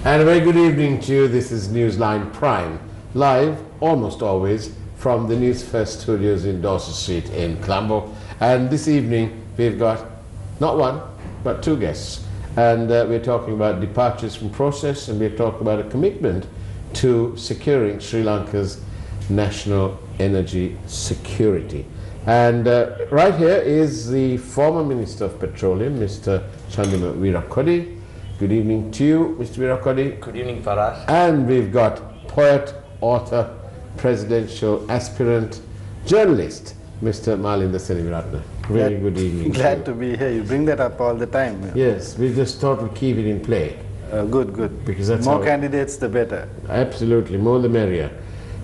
And a very good evening to you. This is Newsline Prime, live almost always from the Newsfirst studios in Dorset Street in Colombo. And this evening we've got not one, but two guests. And we're talking about departures from process, and we're talking about a commitment to securing Sri Lanka's national energy security. And right here is the former Minister of Petroleum, Mr. Chandima Virakodi. Good evening to you, Mr. Virakodi. Good evening, Faraj. And we've got poet, author, presidential aspirant, journalist, Mr. Malinda Seniviratne. Very good evening. Glad to be here. You bring that up all the time. Yes, we just thought we'd keep it in play. Good. Because that's more candidates, the better. Absolutely, more the merrier.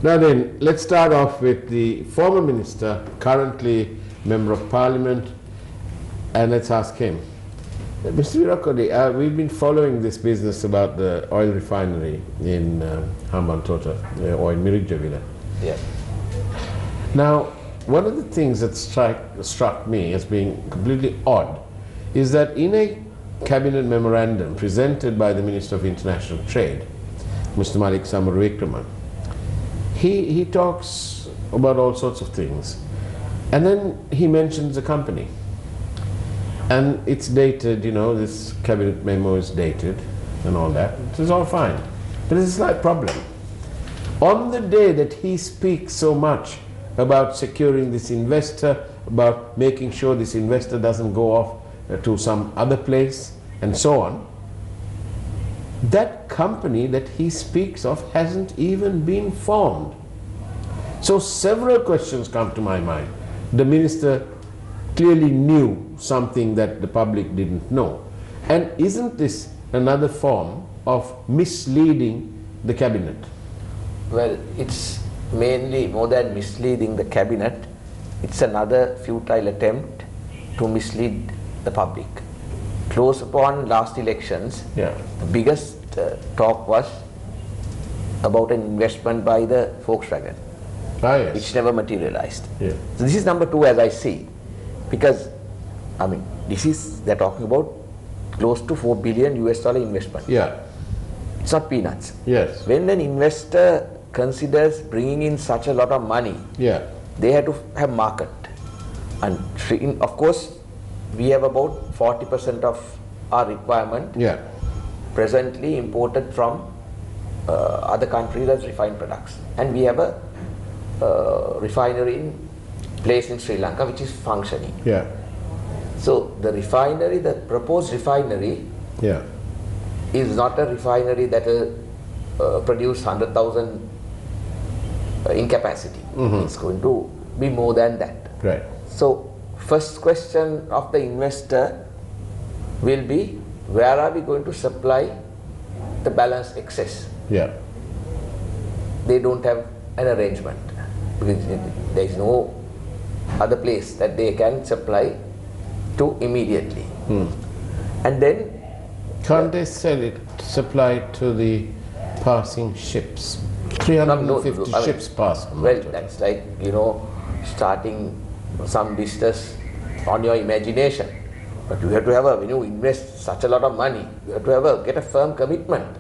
Now then, let's start off with the former minister, currently member of parliament, and let's ask him. Mr. Virakodi, we've been following this business about the oil refinery in Hambantota, or in Mirijavila. Yeah. Now, one of the things that struck me as being completely odd is that in a cabinet memorandum presented by the Minister of International Trade, Mr. Malik Samaravikraman, he talks about all sorts of things, and then he mentions a company. And it's dated, you know, this cabinet memo is dated and all that. It is all fine. But there's a slight problem. On the day that he speaks so much about securing this investor, about making sure this investor doesn't go off to some other place, and so on, that company that he speaks of hasn't even been formed. So several questions come to my mind. The minister clearly knew something that the public didn't know. And isn't this another form of misleading the cabinet? Well, it's mainly more than misleading the cabinet. It's another futile attempt to mislead the public. Close upon last elections, the biggest talk was about an investment by the Volkswagen, which never materialized. So this is number two, as I see, because I mean, they're talking about close to $4 billion investment. It's not peanuts. When an investor considers bringing in such a lot of money, they have to have market. And of course, we have about 40% of our requirement presently imported from other countries as refined products. And we have a refinery in place in Sri Lanka which is functioning. So the refinery, the proposed refinery, is not a refinery that will produce 100,000 in capacity. It's going to be more than that. So first question of the investor will be, where are we going to supply the balance excess? They don't have an arrangement because there is no other place that they can supply to immediately. And then can't they sell it, supply it to the passing ships? 350 ships pass. Well, that's like, you know, starting some business on your imagination. But you have to have when you invest such a lot of money, you have to get a firm commitment.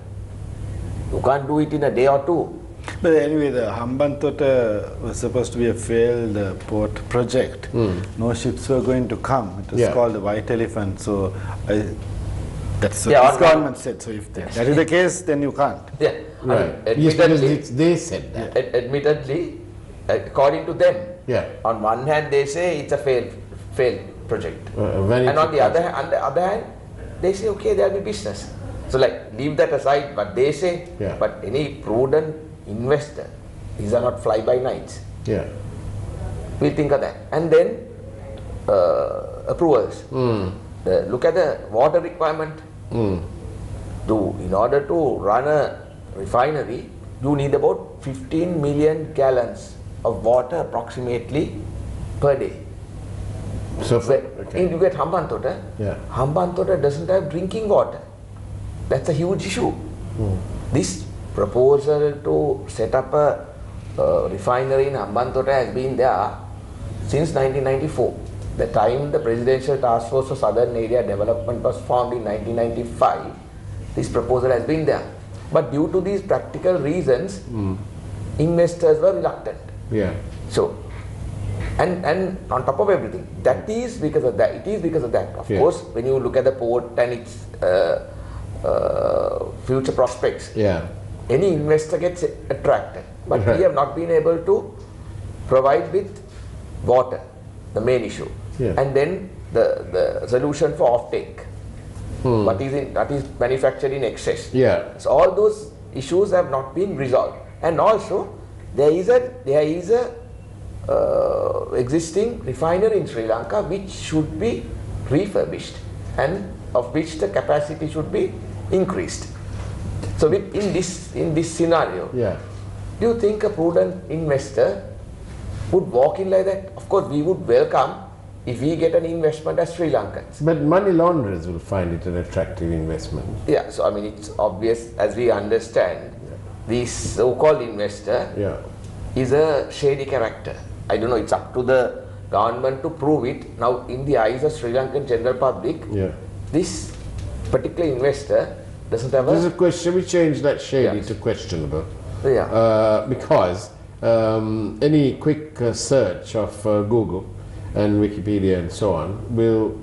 You can't do it in a day or two. But anyway, the Hambantota was supposed to be a failed port project. No ships were going to come. It was called the White Elephant. So that's what the government said. So if that is the case, then you can't. Yes, because they said that. Admittedly, according to them, on one hand they say it's a failed project, and on the other hand, they say okay, there will be business. So like leave that aside, but they say, but any prudent investor, these are not fly-by-nights. We'll think of that. And then approvals. Look at the water requirement. In order to run a refinery, you need about 15 million gallons of water approximately per day. So you get Hambantota, Hambantota doesn't have drinking water. That's a huge issue. This proposal to set up a refinery in Hambantota has been there since 1994. The time the Presidential Task Force for Southern Area Development was formed in 1995, this proposal has been there. But due to these practical reasons, investors were reluctant. Yeah. So, and on top of everything, that is because of that. It is because of that. Of course, when you look at the port and its future prospects, any investor gets attracted. But we have not been able to provide with water, the main issue, and then the solution for offtake. What is that is manufactured in excess. So all those issues have not been resolved, and also there is a existing refinery in Sri Lanka which should be refurbished, and of which the capacity should be increased. So in this scenario, do you think a prudent investor would walk in like that? Of course, we would welcome if we get an investment as Sri Lankans. But money launderers will find it an attractive investment. Yeah, so I mean, it's obvious, as we understand, this so-called investor is a shady character. I don't know, it's up to the government to prove it. Now, in the eyes of Sri Lankan general public, this particular investor doesn't have There's a question, we change that shady to questionable. Because any quick search of Google and Wikipedia and so on will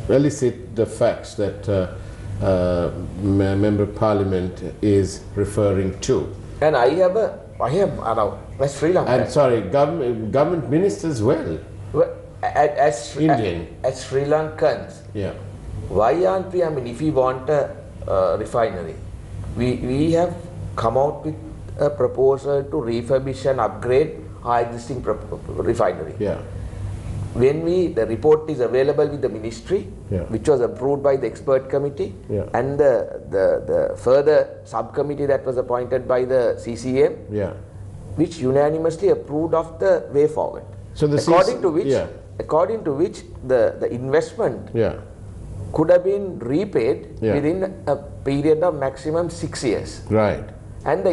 elicit the facts that Member of Parliament is referring to. And I have Sri Lanka. And sorry, government ministers as well. As Indian. As Sri Lankans, why aren't we, I mean, if we want a refinery, we have come out with a proposal to refurbish and upgrade our existing refinery. When the report is available with the ministry, which was approved by the expert committee, and the further subcommittee that was appointed by the CCM, which unanimously approved of the way forward. So according to which the investment could have been repaid within a period of maximum 6 years. And the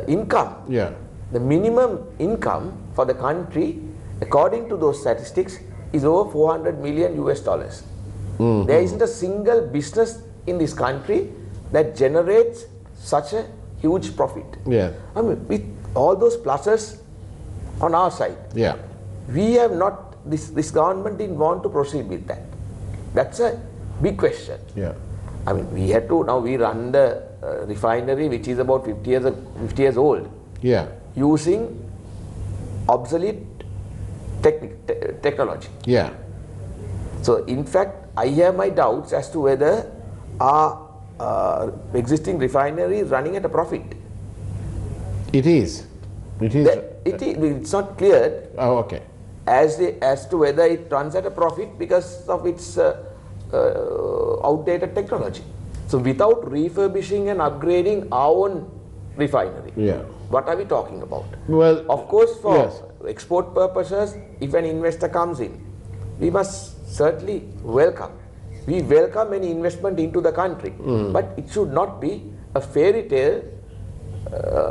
income, the minimum income for the country, according to those statistics, is over $400 million US. There isn't a single business in this country that generates such a huge profit. I mean, with all those pluses on our side, we have not, this government didn't want to proceed with that. That's a big question. I mean, we had to, now we run the refinery which is about 50 years old, using obsolete technology. So in fact, I have my doubts as to whether our existing refinery is running at a profit. It is. It's not clear as to whether it runs at a profit because of its outdated technology. So without refurbishing and upgrading our own refinery, what are we talking about? Well, of course, for export purposes, if an investor comes in, we must certainly welcome. We welcome any investment into the country, but it should not be a fairy tale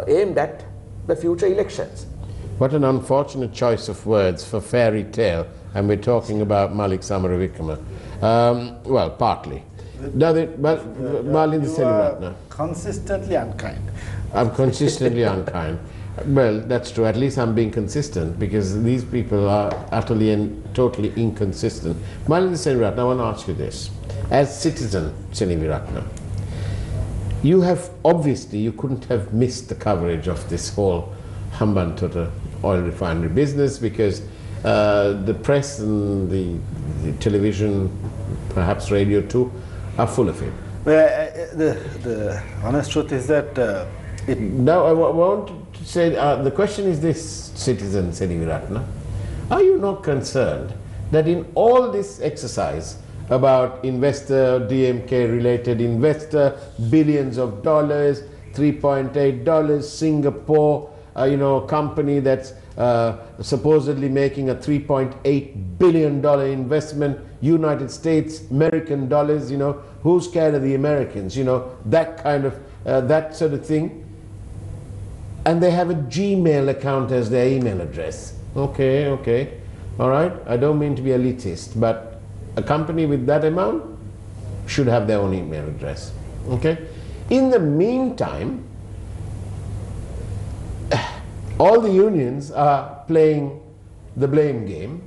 aimed at the future elections. What an unfortunate choice of words for fairy tale, and we're talking about Malik Samaravikrama. Well, partly. You are consistently unkind. I'm consistently unkind. Well, that's true. At least I'm being consistent, because these people are utterly and totally inconsistent. Malinda Seniviratna, I want to ask you this. As citizen Seniviratna, you have, obviously, you couldn't have missed the coverage of this whole Hambantota oil refinery business, because the press and the television, perhaps radio too, are full of it. Well, the honest truth is that now I want to say, the question is this, citizen Seniviratna, are you not concerned that in all this exercise about investor, DMK related investor, billions of dollars, $3.8, Singapore, company that's supposedly making a $3.8 billion investment, United States, American dollars, who's scared of the Americans, that kind of, that sort of thing. And they have a Gmail account as their email address. Okay, all right. I don't mean to be elitist, but a company with that amount should have their own email address. Okay? In the meantime, all the unions are playing the blame game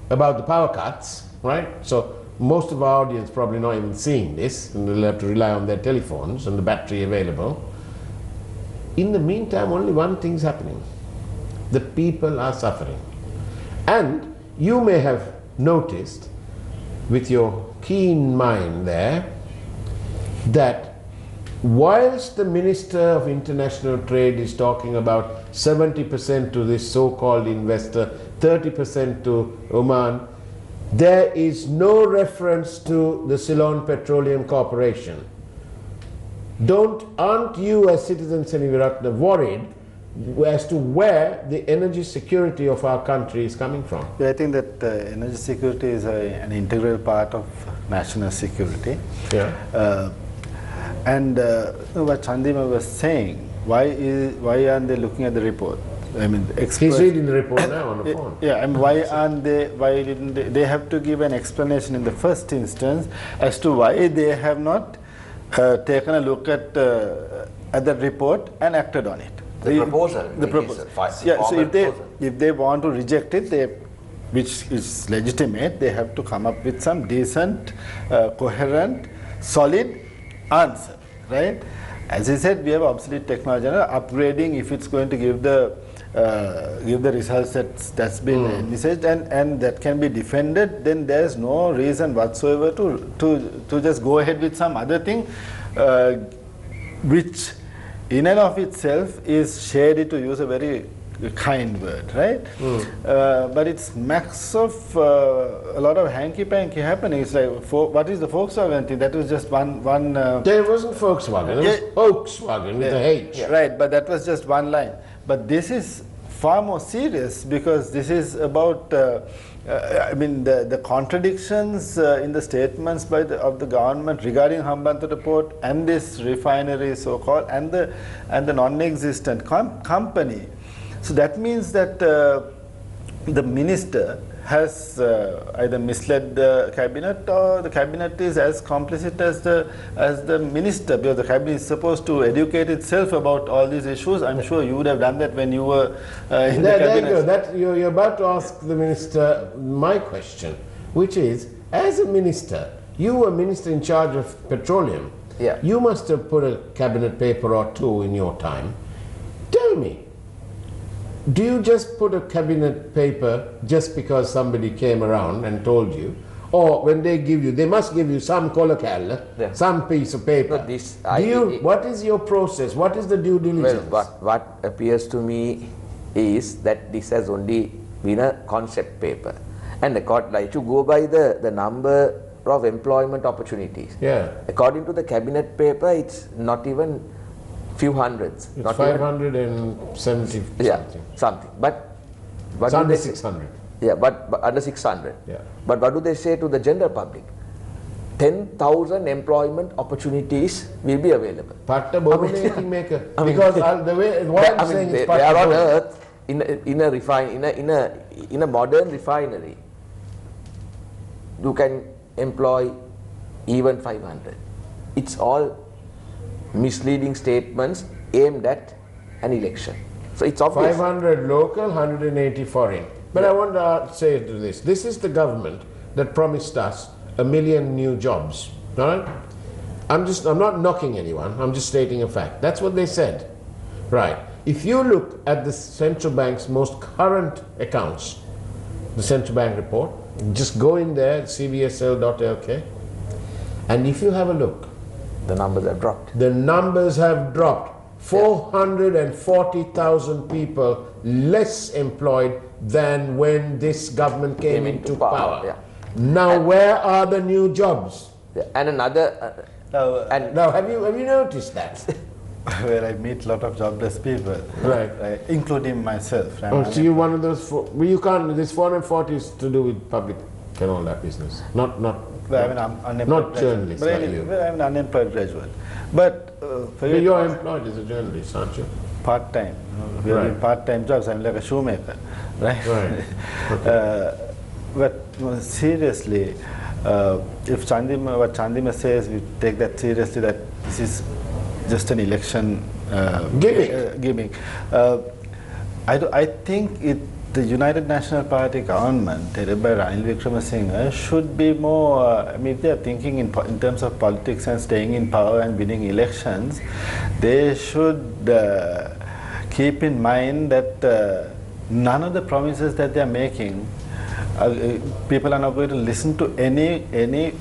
about the power cuts, right? So most of our audience probably not even seeing this, and they'll have to rely on their telephones and the battery available. In the meantime, only one thing's happening. The people are suffering. And you may have noticed, with your keen mind there, that whilst the Minister of International Trade is talking about 70% to this so-called investor, 30% to Oman, there is no reference to the Ceylon Petroleum Corporation. Aren't you as Citizen Seniviratna worried as to where the energy security of our country is coming from? Yeah, I think that energy security is an integral part of national security. Yeah. And what Chandima was saying, why aren't they looking at the report? I mean, he's reading the report now on the phone. Yeah, and why didn't they have to give an explanation in the first instance as to why they have not taken a look at the report and acted on it. The proposal. Yeah, so if they want to reject it, which is legitimate, they have to come up with some decent, coherent, solid answer, right? As I said, we have obsolete technology, upgrading if it's going to give the results that's been envisaged and that can be defended, then there's no reason whatsoever to just go ahead with some other thing, which in and of itself is shady, to use a very kind word, right? But it's max of a lot of hanky-panky happening. It's like, what is the Volkswagen thing? That was just one. There wasn't Volkswagen, it was Volkswagen with a H. Yeah. Right, but that was just one line. But this is far more serious, because this is about, I mean, the contradictions in the statements of the government regarding Hambantota port and this refinery, so-called, and the non-existent company. So that means that the minister has either misled the cabinet, or the cabinet is as complicit as the minister, because the cabinet is supposed to educate itself about all these issues. I'm sure you would have done that when you were in the cabinet. There you go. You're about to ask the minister my question, which is, as a minister, you were minister in charge of petroleum. Yeah. You must have put a cabinet paper or two in your time. Tell me, do you just put a cabinet paper just because somebody came around and told you? Or when they give you, they must give you some kolakal, some piece of paper. What is your process? What is the due diligence? Well, what appears to me is that this has only been a concept paper. And like to go by the number of employment opportunities. Yeah. According to the cabinet paper, it's not even few hundreds. It's not 570 something. But it's under 600. Yeah, but under 600. Yeah. But what do they say to the general public? 10,000 employment opportunities will be available. Because the way what I'm saying is, they are on earth in a modern refinery. You can employ even 500. It's all misleading statements aimed at an election. So it's obvious. 500 local, 180 foreign. But I want to say to this. This is the government that promised us 1 million new jobs. Right? I'm not knocking anyone. I'm just stating a fact. That's what they said. Right. If you look at the central bank's most current accounts, the central bank report, just go in there, Tvsl.lk, and if you have a look, the numbers have dropped. The numbers have dropped. 440,000 people less employed than when this government came into power. Yeah. Now, where are the new jobs? And another. Now, have you noticed that? Where I meet a lot of jobless people, right, including myself. So you're one of those. You can't. This 440 is to do with public and all that business. Not journalists like you. I'm an unemployed graduate. But you're employed as a journalist, aren't you? Part-time. We are doing part-time jobs. I'm like a shoemaker, right? Right. Okay. But seriously, if what Chandima says, we take that seriously, that this is just an election gimmick. I think the United National Party government, headed by Ranil Wickremesinghe, should be more, I mean, if they are thinking in terms of politics and staying in power and winning elections, they should keep in mind that none of the promises that they are making, people are not going to listen to any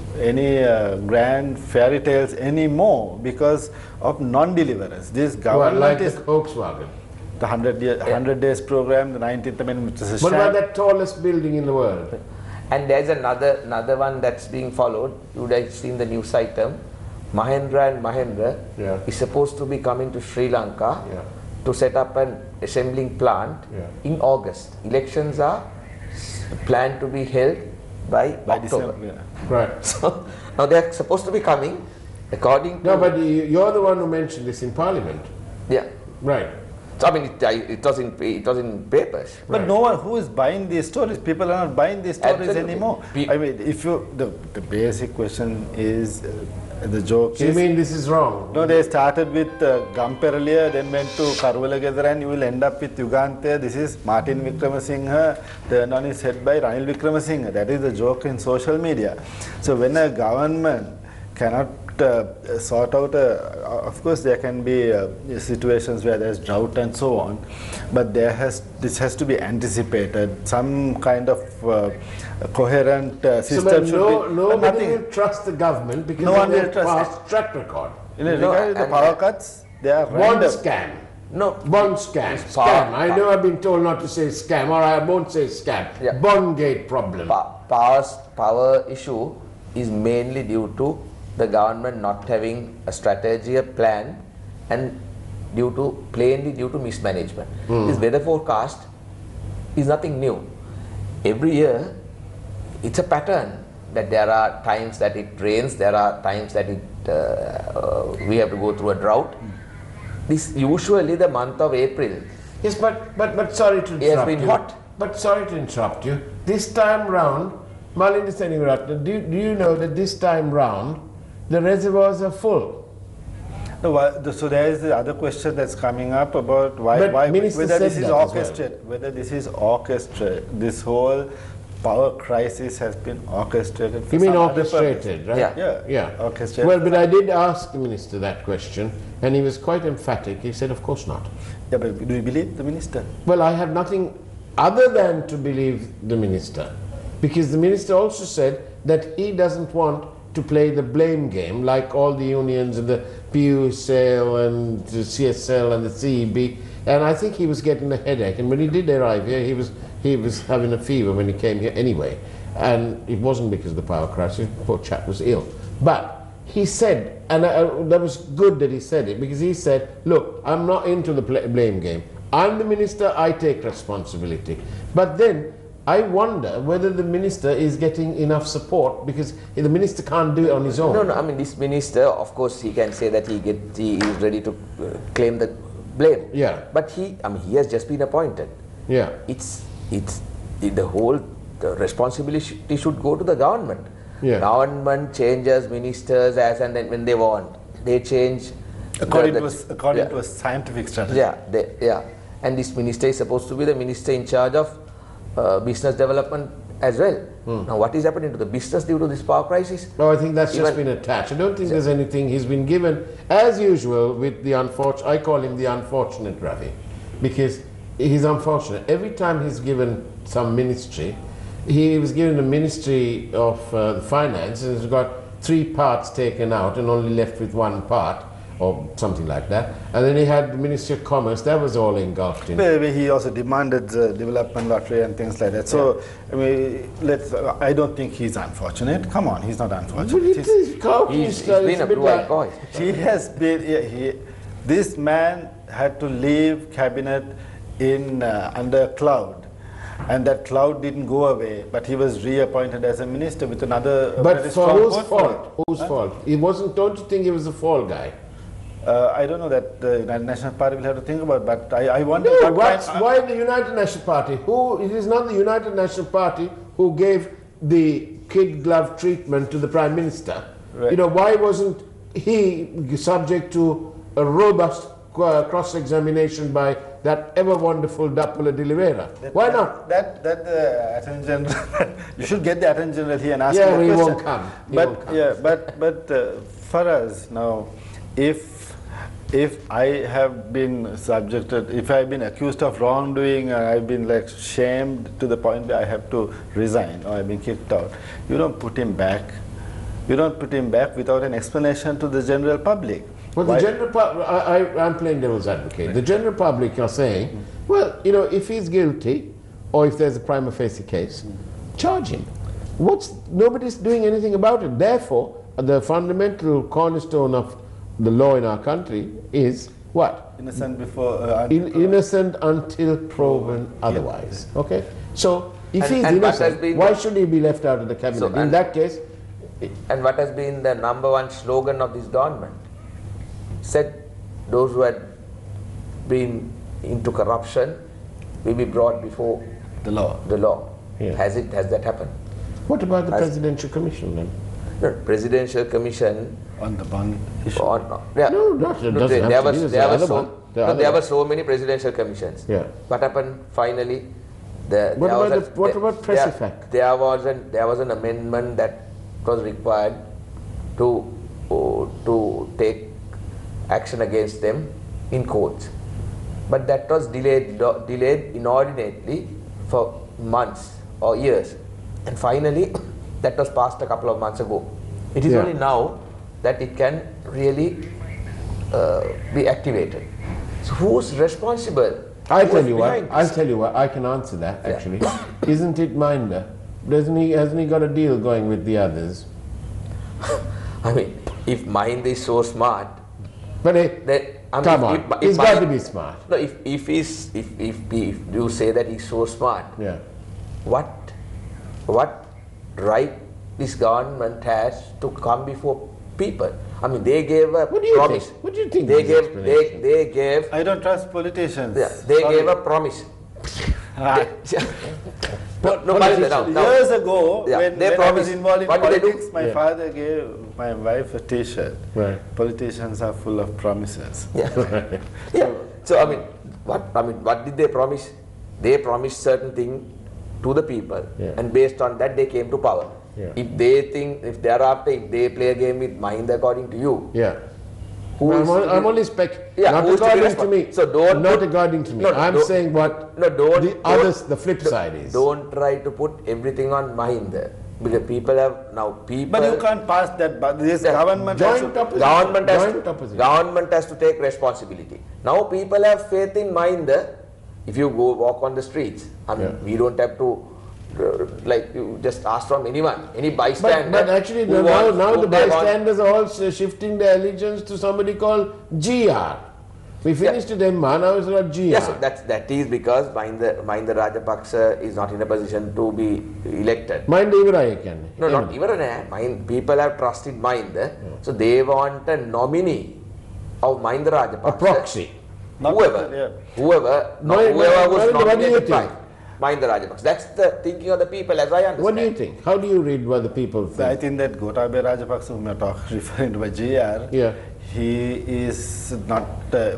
grand fairy tales anymore because of non-deliverance. This government like is the Volkswagen. The 100 days program, the 19th Amendment, which is a What about that tallest building in the world? And there's another one that's being followed. You would have seen the news item. Mahendra and Mahendra is supposed to be coming to Sri Lanka to set up an assembling plant in August. Elections are planned to be held by October. December, Right. So now they're supposed to be coming according to... No, but you're the one who mentioned this in Parliament. Yeah. Right. So, I mean, it was in papers. But no one who is buying these stories. People are not buying these stories anymore. I mean, if you the basic question is the joke. So you mean this is wrong? No, they started with Gamperaliya, then went to Karuwalagadara, and you will end up with Yugantha. This is Martin Wickremesinghe, turned on his head by Ranil Wickremesinghe. That is the joke in social media. So when a government cannot sort out of course there can be situations where there's drought and so on, but this has to be anticipated. Some kind of coherent system should be. Nobody will trust the government because no one they will trust past track record. Regarding the power cuts, they are One random. scam. No. Bond scam. Scam. I know I've been told not to say scam, or I won't say scam. Yeah. Bondgate problem. Power issue is mainly due to the government not having a strategy, a plan, and plainly due to mismanagement. This weather forecast is nothing new. Every year, it's a pattern that there are times that it rains, there are times that we have to go through a drought. This usually the month of April. Yes, but sorry to interrupt It has been you. hot. But sorry to interrupt you. This time round, Malinda Senivaratna, do you know that this time round the reservoirs are full? No, so there is the other question that's coming up about whether this is orchestrated. This whole power crisis has been orchestrated. You mean orchestrated, right? Yeah. Orchestrated. Well, but I did ask the minister that question, and he was quite emphatic. He said, of course not. Yeah, but do you believe the minister? Well, I have nothing other than to believe the minister, because the minister also said that he doesn't want to play the blame game like all the unions and the PUSL and the CSL and the CEB, and I think he was getting a headache. And when he did arrive here, he was having a fever when he came here anyway, and it wasn't because of the power crisis. Poor chap was ill. But he said, and that was good that he said it, because he said, look, I'm not into the blame game. I'm the minister, I take responsibility. But then I wonder whether the minister is getting enough support, because the minister can't do it on his own. No, I mean, this minister, of course, he can say that he is ready to claim the blame. Yeah. But he has just been appointed. Yeah. The responsibility should go to the government. Yeah. Government changes ministers as and when they want. They change according to a scientific strategy. Yeah. And this minister is supposed to be the minister in charge of business development as well. Now, what is happening to the business due to this power crisis? No, I think that's just been attached. I don't think there's anything. He's been given, as usual, with the unfortunate. I call him the unfortunate Ravi, because he's unfortunate. Every time he's given some ministry, he was given the Ministry of Finance, and has got 3 parts taken out and only left with 1 part, or something like that. And then he had the Ministry of Commerce, that was all engulfed in. Maybe he also demanded the development lottery and things like that. So, I mean, I don't think he's unfortunate. Come on, he's not unfortunate. He's been a blue-eyed boy. He has been, this man had to leave cabinet under a cloud. And that cloud didn't go away, but he was reappointed as a minister with another. But for whose fault? Whose fault? He wasn't. Don't you think he was a fall guy? I don't know that the United National Party will have to think about, but I wonder. No, why the United National Party? It is not the United National Party who gave the kid glove treatment to the Prime Minister. Right. You know, why wasn't he subject to a robust cross-examination by that ever wonderful Dappula de Oliveira. Why not? That the Attorney General, you should get the Attorney General here and ask Yeah, him a he question. won't come. He But won't come. yeah, but for us now, if I have been subjected, if I have been accused of wrongdoing, or I've been like shamed to the point where I have to resign or I've been kicked out, you don't put him back. You don't put him back without an explanation to the general public. Well, the general public, I'm playing devil's advocate. Right. The general public are saying, well, you know, if he's guilty, or if there's a prima facie case, charge him. Nobody's doing anything about it. Therefore, the fundamental cornerstone of the law in our country is what? Innocent before... innocent until proven otherwise. Okay? So, if he's innocent, why should he be left out of the cabinet? So, in that case... And what has been the #1 slogan of this government? Said those who had been into corruption will be brought before the law. Yeah. Has that happened? What about the Presidential Commission then? No, Presidential Commission on the bond issue. There were so many presidential commissions. Yeah. What happened finally? What about press effect? There was an amendment that was required to take action against them in courts, but that was delayed inordinately for months or years, and finally that was passed a couple of months ago. It is only now that it can really be activated. So who's responsible? I'll tell you what, I can answer that actually. Isn't it Minder? Hasn't he got a deal going with the others? I mean, if Mind is so smart, but come on, he's got to be smart. No, if you say that he's so smart, what right this government has to come before people? I mean, they gave a promise. What do you think? They gave. I don't trust politicians. Yeah, they gave a promise. Years ago, when I was involved in politics, my father gave my wife a T-shirt. Right. Politicians are full of promises. So I mean, what did they promise? They promised certain thing to the people, and based on that, they came to power. If they play a game with mind according to you, I'm only not according to me. So not according to me. I'm saying what the flip side is. Don't try to put everything on mind there, because people have now people. But you can't pass that. But this government has to take responsibility. Now people have faith in mind. If you go walk on the streets, I mean, we don't have to. Like you just ask from anyone, any bystander. But actually now the bystanders are all shifting their allegiance to somebody called GR. We finished them, now it's not GR. Yes, that is because Mahinda Rajapaksa is not in a position to be elected. Mahinda Ivaraya can. No, not Ivaraya. People have trusted Mahinda, so they want a nominee of Mahinda Rajapaksa. A proxy. Whoever was nominated by Mahinda Rajapaksa. That's the thinking of the people, as I understand. What do you think? How do you read what the people think? I think that Gotabaya Rajapaksa, whom you are referring to by GR, he is not,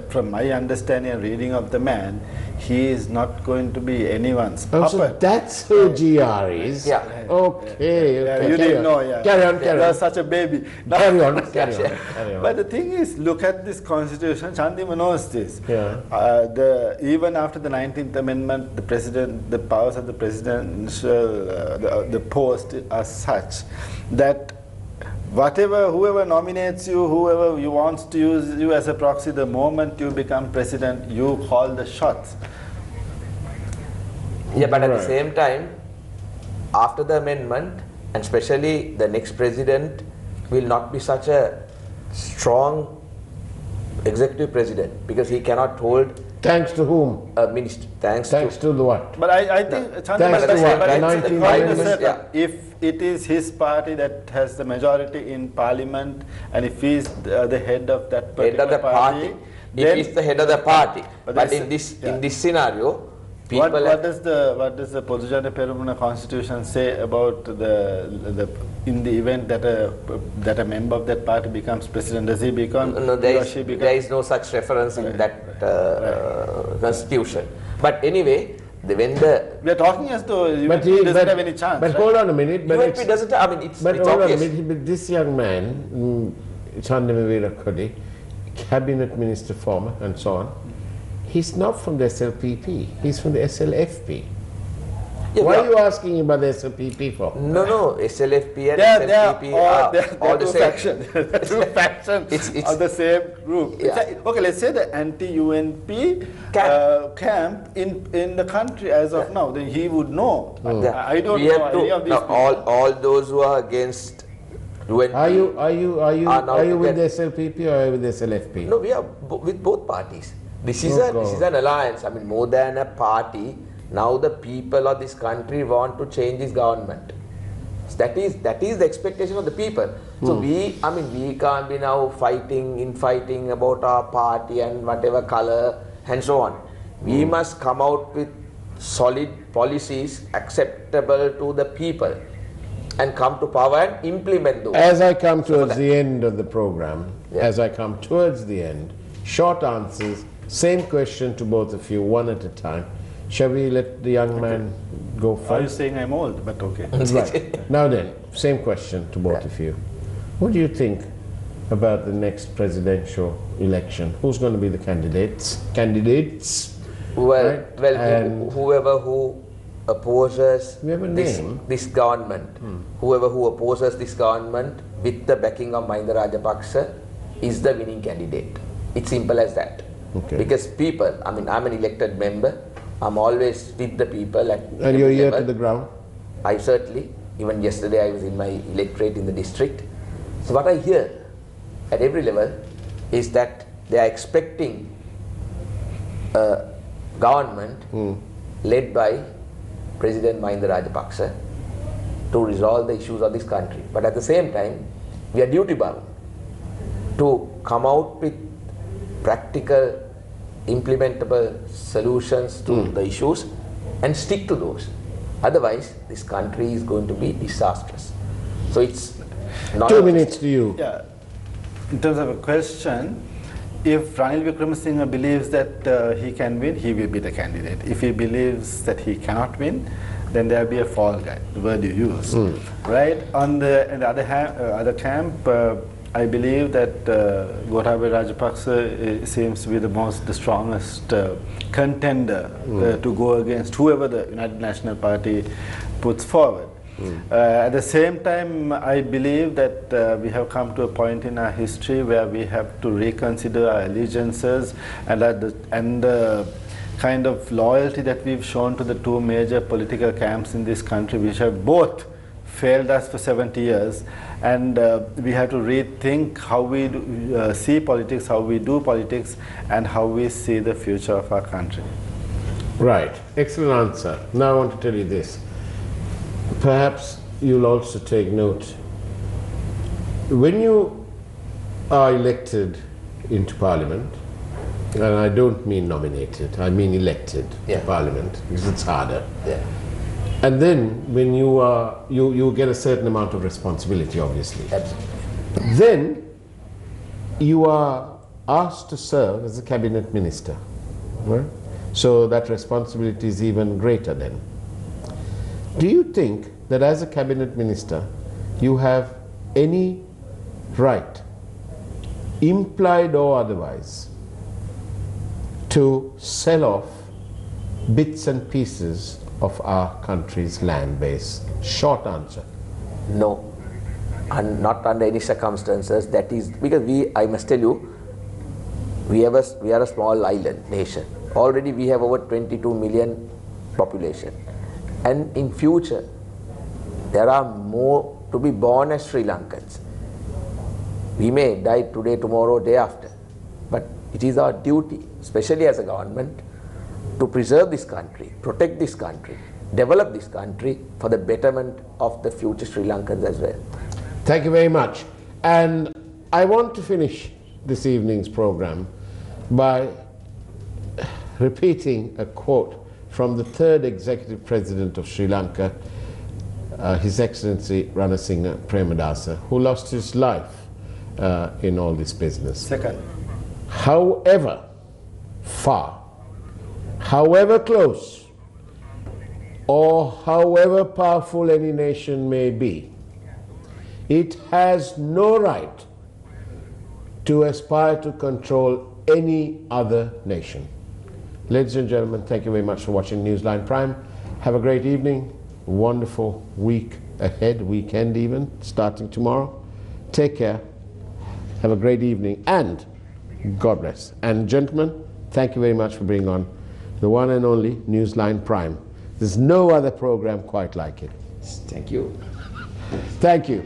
from my understanding and reading of the man, he is not going to be anyone's puppet. So that's who GR is? Okay. You didn't know, Carry on. You are such a baby. Carry on. But the thing is, look at this constitution. Chandima knows this. Even after the 19th Amendment, the powers of the presidential, the post are such that whoever nominates you, whoever you wants to use you as a proxy, the moment you become president, you call the shots. Yeah, but at the same time, after the amendment, and especially the next president will not be such a strong executive president, because he cannot hold. Thanks to whom? A minister. Thanks to the what? But I think, if it is his party that has the majority in parliament, and if he is the head of that particular party, if he is the head of the party. But in this scenario, People what does the Podujana Perumuna Constitution say about the in the event that a member of that party becomes president? Does he become? No, there is no such reference in that constitution. But anyway, when we are talking as though UNP doesn't have any chance. But right? hold on a minute. UNP doesn't. I mean, it's hold obvious. on a minute. But this young man, Chandamavira Kodi, cabinet minister former, and so on. He's not from the SLPP. He's from the SLFP. Yeah, why are you asking him about the SLPP for? No, SLFP and SLPP are all the same. Two factions of the same group. Yeah. Okay, let's say the anti-UNP camp in the country as of now. Then he would know. I don't know any of these people. All those who are against UNP. Are you with the SLPP or are you with the SLFP? No, we are with both parties. This is an alliance. I mean, more than a party. Now the people of this country want to change this government. So that is the expectation of the people. So we can't be now fighting about our party and whatever color and so on. We must come out with solid policies acceptable to the people and come to power and implement those. As I come towards the end of the program, short answers, same question to both of you, one at a time. Shall we let the young man go first? Are you saying I'm old? But okay. Right. Now then, same question to both of you. What do you think about the next presidential election? Who's going to be the candidates? Well, whoever who opposes this government, whoever who opposes this government with the backing of Mahinda Rajapaksa is the winning candidate. It's simple as that. Okay. Because people, I'm an elected member. I'm always with the people at and you're ear to the ground? I certainly. Even yesterday I was in my electorate in the district. So what I hear at every level is that they are expecting a government led by President Mahinda Rajapaksa to resolve the issues of this country. But at the same time, we are duty bound to come out with practical, implementable solutions to the issues and stick to those. Otherwise, this country is going to be disastrous. So it's not 2 minutes to you. Yeah. In terms of a question, if Ranil Wickremesinghe believes that he can win, he will be the candidate. If he believes that he cannot win, then there will be a fall guy, the word you use. Right? On the other camp, I believe that Gotabaya Rajapaksa seems to be the strongest contender to go against whoever the United National Party puts forward. At the same time, I believe that we have come to a point in our history where we have to reconsider our allegiances and the kind of loyalty that we've shown to the two major political camps in this country, which have both failed us for 70 years, and we have to rethink how we see politics, how we do politics, and how we see the future of our country. Right, excellent answer. Now I want to tell you this. Perhaps you'll also take note. When you are elected into Parliament, and I don't mean nominated, I mean elected to Parliament, because it's harder. Yeah. And then when you get a certain amount of responsibility, obviously. Absolutely. Then you are asked to serve as a cabinet minister. Right? So that responsibility is even greater then. Do you think that as a cabinet minister you have any right, implied or otherwise, to sell off bits and pieces of our country's land base? Short answer. No, and not under any circumstances. That is because I must tell you, we are a small island nation. Already we have over 22 million population, and in future there are more to be born as Sri Lankans. We may die today, tomorrow, day after, but it is our duty, especially as a government, to preserve this country, protect this country, develop this country for the betterment of the future Sri Lankans as well. Thank you very much. And I want to finish this evening's program by repeating a quote from the third executive president of Sri Lanka, His Excellency Ranasinghe Premadasa, who lost his life in all this business. Second. However far, however close, or however powerful any nation may be, it has no right to aspire to control any other nation. Ladies and gentlemen, thank you very much for watching Newsline Prime. Have a great evening, wonderful week ahead, weekend even, starting tomorrow. Take care, have a great evening, and God bless. And gentlemen, thank you very much for bringing on the one and only Newsline Prime. There's no other program quite like it. Thank you. Thank you.